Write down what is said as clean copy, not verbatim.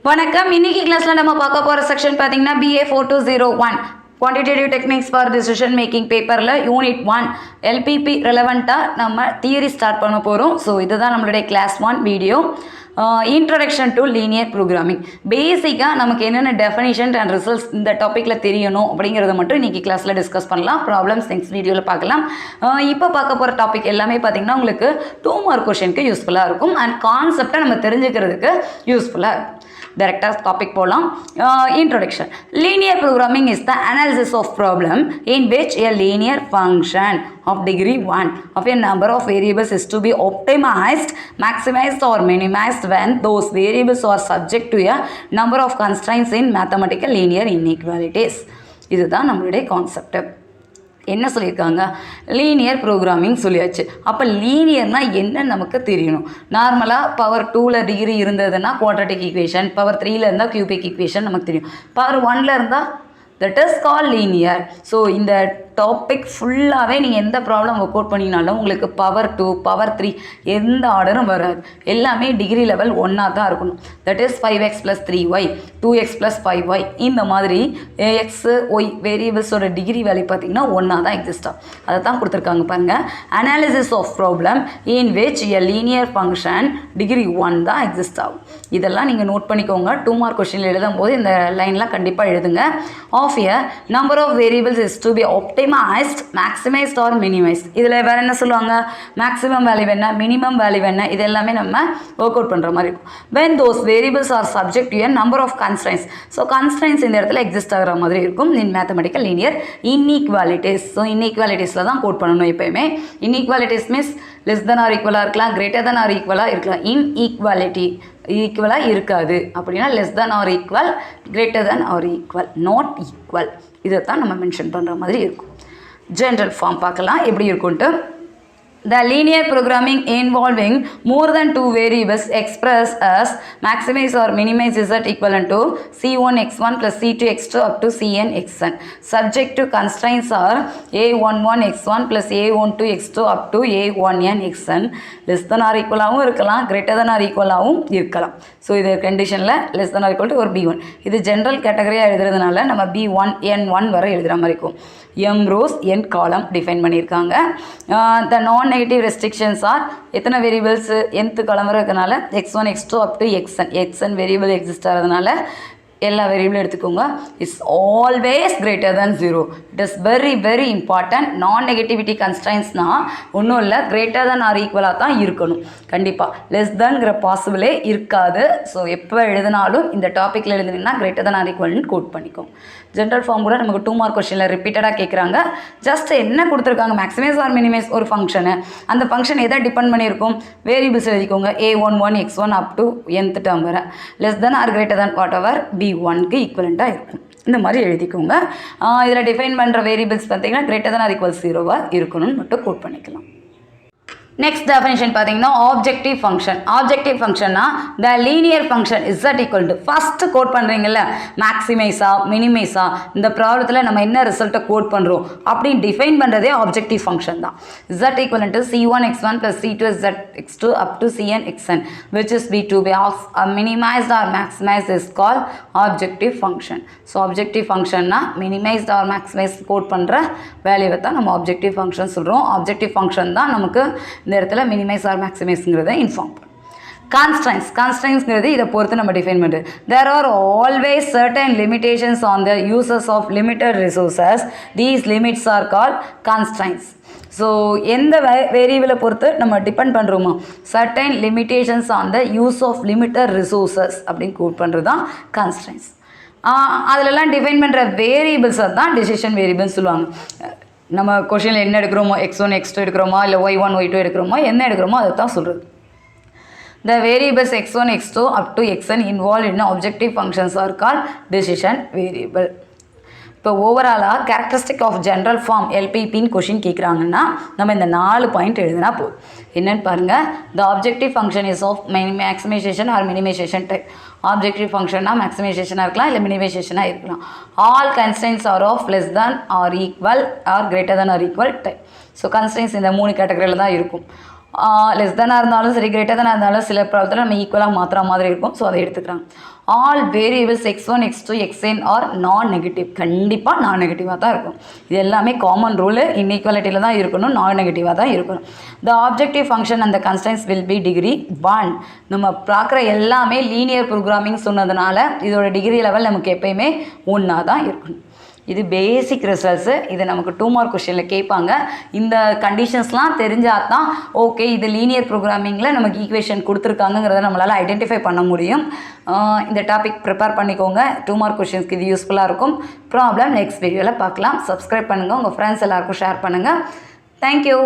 வணக்கம். இன்னைக்கு கிளாஸ்ல நம்ம பார்க்க போற செக்ஷன் பாத்தீங்கன்னா BA4201 Quantitative Techniques for Decision Making பேப்பர்ல யூனிட் 1 LPP ரெலவெண்டா நம்ம தியரி ஸ்டார்ட் பண்ண போறோம். ஸோ இதுதான் நம்மளுடைய கிளாஸ் 1 வீடியோ. Introduction to linear programming. பேசிக்காக நமக்கு என்னென்ன டெஃபினிஷன் அண்ட் ரிசல்ட்ஸ் இந்த டாப்பிக்கில் தெரியணும் அப்படிங்கிறத மட்டும் இன்றைக்கி கிளாஸில் டிஸ்கஸ் பண்ணலாம். ப்ராப்ளம்ஸ் நெக்ஸ்ட் வீடியோவில் பார்க்கலாம். இப்போ பார்க்க போகிற டாபிக் எல்லாமே பார்த்திங்கன்னா உங்களுக்கு 2 மார்க் கொஷனுக்கு யூஸ்ஃபுல்லாக இருக்கும் அண்ட் கான்செப்டை நம்ம தெரிஞ்சுக்கிறதுக்கு யூஸ்ஃபுல்லாக இருக்கும். Director's topic போலாம். Introduction. Linear programming is the analysis of problem in which a linear function of degree 1 of a number of variables is to be optimized, maximized or minimized when those variables are subject to a number of constraints in mathematical linear inequalities. இதுதான் நம்மளுடைய concept. என்ன சொல்லியிருக்காங்க? Linear programming சொல்லியாச்சு. அப்போ லீனியர்னால் என்ன நமக்கு தெரியணும். நார்மலாக பவர் 2ல் டிகிரி இருந்ததுன்னா குவாட்ரட்டிக் ஈக்குவேஷன், பவர் 3ல் இருந்தால் கியூபிக் ஈக்குவேஷன் நமக்கு தெரியும். பவர் 1ல் இருந்தால் that is call linear. So இந்த டாபிக் ஃபுல்லாகவே நீங்கள் எந்த ப்ராப்ளம் ஒர்க் அவுட் பண்ணிங்கனாலும் உங்களுக்கு பவர் 2 பவர் 3 எந்த ஆர்டரும் வராது. எல்லாமே டிகிரி லெவல் 1 தான் இருக்கணும். That is 5x + 3y 2x + 5y இந்த மாதிரி எக்ஸ் ஒய் வேரியபிள்ஸோட டிகிரி வேல்யூ பார்த்தீங்கன்னா 1 தான் எக்ஸிஸ்ட் ஆகும். அதை தான் கொடுத்துருக்காங்க பாருங்கள். Analysis of problem in which a linear function degree 1 தான் எக்ஸிஸ்ட் ஆகும். இதெல்லாம் நீங்கள் நோட் பண்ணிக்கோங்க. 2 மார்க் கொஸ்டினில் எழுதும் போது இந்த லைன்லாம் கண்டிப்பாக எழுதுங்க. Of a number of variables is to be optimized, maximized or minimized. இதில் வேறு என்ன சொல்லுவாங்க? மேக்ஸிமம் வேல்யூ என்ன, மினிமம் வேல்யூ என்ன, இது எல்லாமே நம்ம ஒர்க் அவுட் பண்ணுற மாதிரி இருக்கும். when those variables are subject to a number of constraints. So constraints இந்த இடத்துல எக்ஸிஸ்ட் ஆகிற மாதிரி இருக்கும் in mathematical linear inequalities. So இன்இக்வாலிட்டிஸில் தான் கோட் பண்ணணும் எப்பயுமே. Inequalities means less than or ஈக்குவலாக இருக்கலாம், கிரேட்டர் தென் ஆர் ஈக்குவலாக இருக்கலாம். இன்இக்வாலிட்டி ஈக்குவலாக இருக்காது அப்படின்னா less than or equal, greater than or equal, not equal. இதை தான் நம்ம மென்ஷன் பண்ணுற மாதிரி இருக்கும். ஜென்ரல் ஃபார்ம் பார்க்கலாம் எப்படி இருக்குன்ட்டு. The linear programming involving more than 2 variables expressed as maximize or minimize z equivalent to c1 x1 plus c2 x2 up to cn xn. Subject to constraints are a11 x1 plus a12 x2 up to a1n xn. Less than or equal ஆகவும் இருக்கலாம், greater than or equal ஆகவும் இருக்கலாம். So இது கண்டிஷனில் less than or equal to ஒரு b1. இது general கேட்டகரியாக எழுதுறதுனால நம்ம b1 n1 வரை எழுதுகிற மாதிரி இருக்கும். m rows n column define பண்ணியிருக்காங்க. The non-negative restrictions are எத்தனை வேரியபிள்ஸ் nth column வரை இருக்கனால x1 x2 up to xn variable exist ஆகிறதுனால எல்லா வேரியபிளும் எடுத்துக்கோங்க. It's always greater than 0. It is very very important. நான் நெகட்டிவிட்டி கன்ஸ்ட்ரைன்ஸ்னால் ஒன்றும் இல்லை, கிரேட்டர் தேன் ஆர் ஈக்குவலாக தான் இருக்கணும். கண்டிப்பாக லெஸ் தேன்ங்கிற பாசிபிளே இருக்காது. ஸோ எப்போ எழுதினாலும் இந்த டாப்பிக்கில் எழுதுனீங்கன்னா கிரேட்டர் தேன் ஆர் ஈக்குவல்னு கோட் பண்ணிக்கோங்க. ஜென்ரல் ஃபார்ம் கூட நமக்கு 2 மார்க் கொஸ்டினில் ரிப்பீட்டடாக கேட்குறாங்க. ஜஸ்ட் என்ன கொடுத்துருக்காங்க? மேக்ஸிமைஸ் ஆர் மினிமைஸ் ஒரு ஃபங்க்ஷனு. அந்த ஃபங்க்ஷன் எதை டிபெண்ட் பண்ணியிருக்கும்? வேரியபிள்ஸ் எழுதிக்கோங்க. a11 x1 up to nth term வரை less than or greater than whatever எவர் b1க்கு ஈக்குவலண்ட்டாக இருக்கும். இந்த மாதிரி எழுதிக்கோங்க. இதில் டிஃபைன் பண்ணுற வேரியபிள்ஸ் பார்த்தீங்கன்னா கிரேட்டர் தேன் ஆர் ஈக்குவல் 0வாக இருக்கணும்னு மட்டும் கோட் பண்ணிக்கலாம். நெக்ஸ்ட் டெஃபினிஷன் பார்த்தீங்கன்னா ஆப்ஜெக்டிவ் ஃபங்க்ஷன். ஆப்ஜெக்டிவ் ஃபங்க்ஷன்னா the linear function is that equal to first quote பண்ணுறீங்கல்ல, மேக்ஸிமைஸா மினிமைஸா இந்த ப்ராப்ளத்தில் நம்ம என்ன ரிசல்ட்டை கோட் பண்ணுறோம் அப்படின்னு டிஃபைன் பண்ணுறதே ஆப்ஜெக்டிவ் ஃபங்க்ஷன் தான். Is equal to c1 x1 plus c2 x2 up to cn xn which is b2 by minimized or maximized is called objective function. So objective ஃபங்க்ஷன்னா மினிமைஸ்ட் ஆர் மேக்ஸிமைஸ் கோட் பண்ணுற வேல்யூவை தான் நம்ம objective function சொல்கிறோம். Objective function தான் நமக்கு இந்த இடத்துல மினிமைஸ் ஆர் மேக்ஸிமைஸ்ங்கிறத இன்ஃபார்ம் பண்ணும். கான்ஸ்ட்ரைன்ட்ஸ்ங்கிறது இதை பொறுத்து நம்ம டிஃபைன் பண்ணுறது. There are always certain limitations on the uses of limited resources. These limits are call constraints. So எந்த வேரியபிளை பொறுத்து நம்ம டிபெண்ட் பண்ணுறோமோ certain limitations on the use of limited resources அப்படின்னு கோட் பண்ணுறது தான் கான்ஸ்ட்ரைன்ட்ஸ். அதிலெல்லாம் டிஃபைன் பண்ணுற வேரியபிள்ஸை தான் டெசிஷன் வேரியபிள்ஸ் சொல்லுவாங்க. நம்ம கொஷனில் என்ன எடுக்கிறோமோ x1 x2 எடுக்கிறோமா இல்லை y1 y2 எடுக்கிறோமோ என்ன எடுக்கிறோமோ அதை தான் சொல்கிறது. The variables x1 x2 up to xn involved in objective functions are called decision variable. இப்போ ஓவராலாக கேரக்டரிஸ்டிக் ஆஃப் ஜென்ரல் ஃபார்ம் எல்பிபின்னு கொஷின் கேட்குறாங்கன்னா நம்ம இந்த 4 பாயிண்ட் எழுதுனா போதும். என்னென்னு பாருங்கள். The objective function is of maximization or minimization type. Objective ஃபங்க்ஷன்னா மேக்ஸிமைசேஷனாக இருக்கலாம் இல்லை மினிமைசேஷனாக இருக்கலாம். All constraints are of less than or equal or greater than or equal type. So constraints இந்த 3 கேட்டகரியில் தான் இருக்கும். லெஸ் தேனாக இருந்தாலும் சரி கிரேட்டர் தேனாக இருந்தாலும் சில ப்ராப்ளத்தில் நம்ம ஈக்குவலாக மாற்றுற மாதிரி இருக்கும். ஸோ அதை எடுத்துக்கிறாங்க. All variables x1 x2 xn are non negative. கண்டிப்பாக நான் நெகட்டிவாக தான் இருக்கும். இது எல்லாமே காமன் ரூலு, இன்இக்வாலிட்டியில் தான் இருக்கணும், நான் நெகட்டிவாக தான் இருக்கணும். த ஆப்ஜெக்டிவ் ஃபங்க்ஷன் அந்த கன்ஸ்டன்ட்ஸ் வில் பி டிகிரி 1. நம்ம பார்க்குற எல்லாமே லீனியர் ப்ரோக்ராமிங் சொன்னதுனால இதோட டிகிரி லெவல் நமக்கு எப்பயுமே 1 தான் இருக்கணும். இது பேசிக் ரிசல்ட்ஸு. இது நமக்கு 2 மார்க் கொஷனில் கேட்பாங்க. இந்த கண்டிஷன்ஸ்லாம் தெரிஞ்சால் தான் ஓகே இது லீனியர் ப்ரோக்ராமிங்கில் நமக்கு ஈக்குவேஷன் கொடுத்துருக்காங்கிறத நம்மளால் ஐடென்டிஃபை பண்ண முடியும். இந்த டாபிக் ப்ரிப்பேர் பண்ணிக்கோங்க. 2 மார்க் கொஷின்ஸ்க்கு இது யூஸ்ஃபுல்லாக இருக்கும். ப்ராப்ளம் நெக்ஸ்ட் வீடியோவில் பார்க்கலாம். சப்ஸ்கிரைப் பண்ணுங்கள், உங்கள் ஃப்ரெண்ட்ஸ் எல்லாருக்கும் ஷேர் பண்ணுங்கள். தேங்க்யூ.